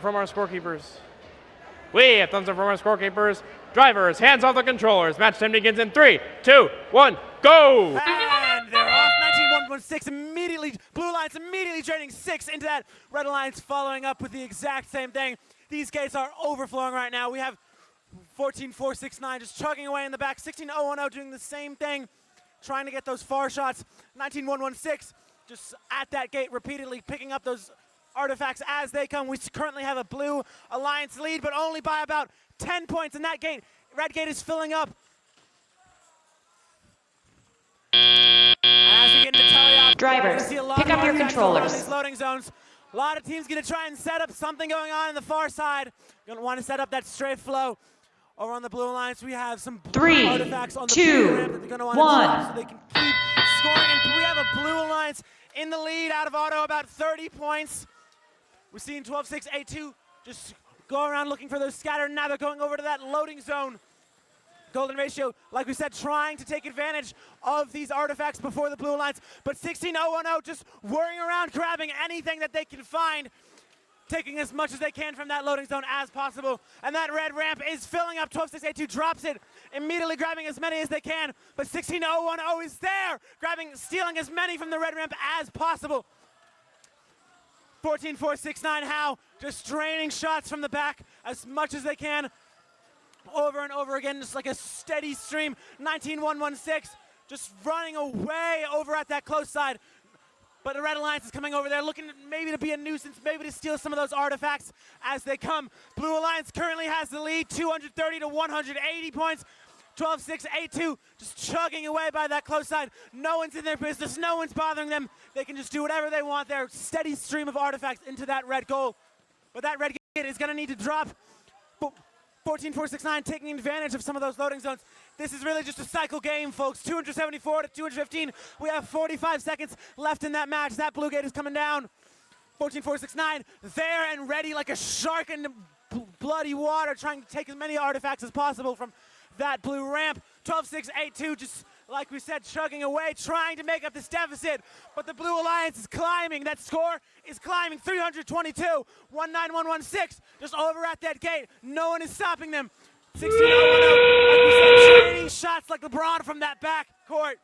from our scorekeepers. We have thumbs up from our scorekeepers. Drivers, hands off the controllers. Match time begins in 3, 2, 1, go! And they're off 19-1-1-6 immediately. Blue Alliance immediately draining 6 into that. Red Alliance following up with the exact same thing. These gates are overflowing right now. We have 14-4-6-9 just chugging away in the back. 16-0-1-0 doing the same thing, trying to get those far shots. 19-1-1-6 just at that gate repeatedly picking up those artifacts as they come. We currently have a Blue Alliance lead, but only by about 10 points in that gate. Red gate is filling up. And as we get into teleop, drivers, pick up your controllers. These loading zones. A lot of teams going to try and set up something going on the far side. Going to want to set up that straight flow. Over on the Blue Alliance, we have some artifacts on the blue ramp that they're going to want to drop so they can keep scoring. And we have a Blue Alliance in the lead out of auto, about 30 points. We're seeing 12-6-8-2 just go around looking for those scattered. Now they're going over to that loading zone. Golden ratio, like we said, trying to take advantage of these artifacts before the Blue Alliance. But 16-0-1-0 just whirring around, grabbing anything that they can find, taking as much as they can from that loading zone as possible. And that red ramp is filling up. 12-6-8-2 drops it, immediately grabbing as many as they can. But 16-0-1-0 is there, stealing as many from the red ramp as possible. 14-4-6-9 How just draining shots from the back as much as they can over and over again, just like a steady stream. 19-1-1-6 just running away over at that close side. But the Red Alliance is coming over there looking maybe to be a nuisance, maybe to steal some of those artifacts as they come. Blue Alliance currently has the lead, 230 to 180 points. 12-6-8-2 just chugging away by that close side. No one's in their business, no one's bothering them. They can just do whatever they want there. Steady stream of artifacts into that red goal. But that red gate is going to need to drop. 14-4-6-9 taking advantage of some of those loading zones. This is really just a cycle game, folks. 274 to 215. We have 45 seconds left in that match. That blue gate is coming down. 14-4-6-9 there and ready like a shark in bloody water, trying to take as many artifacts as possible from that blue ramp. 12-6-8-2 just like we said, chugging away, trying to make up this deficit. But the Blue Alliance is climbing. That score is climbing. 322, 19116, just over at that gate. No one is stopping them. 16-0-1-0, like we said, training shots like LeBron from that back court.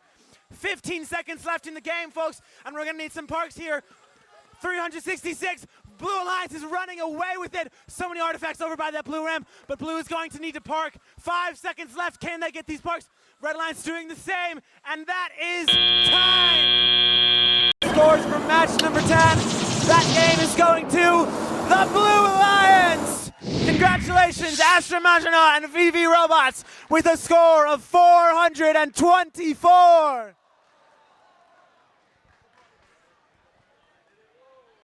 15 seconds left in the game, folks, and we're going to need some parks here. 366, Blue Alliance is running away with it. So many artifacts over by that blue ramp, but Blue is going to need to park. 5 seconds left. Can they get these parks? Red Alliance doing the same, and that is time. Scores from match number 10. That game is going to the Blue Alliance. Congratulations, Astra Majana and VV Robots with a score of 424.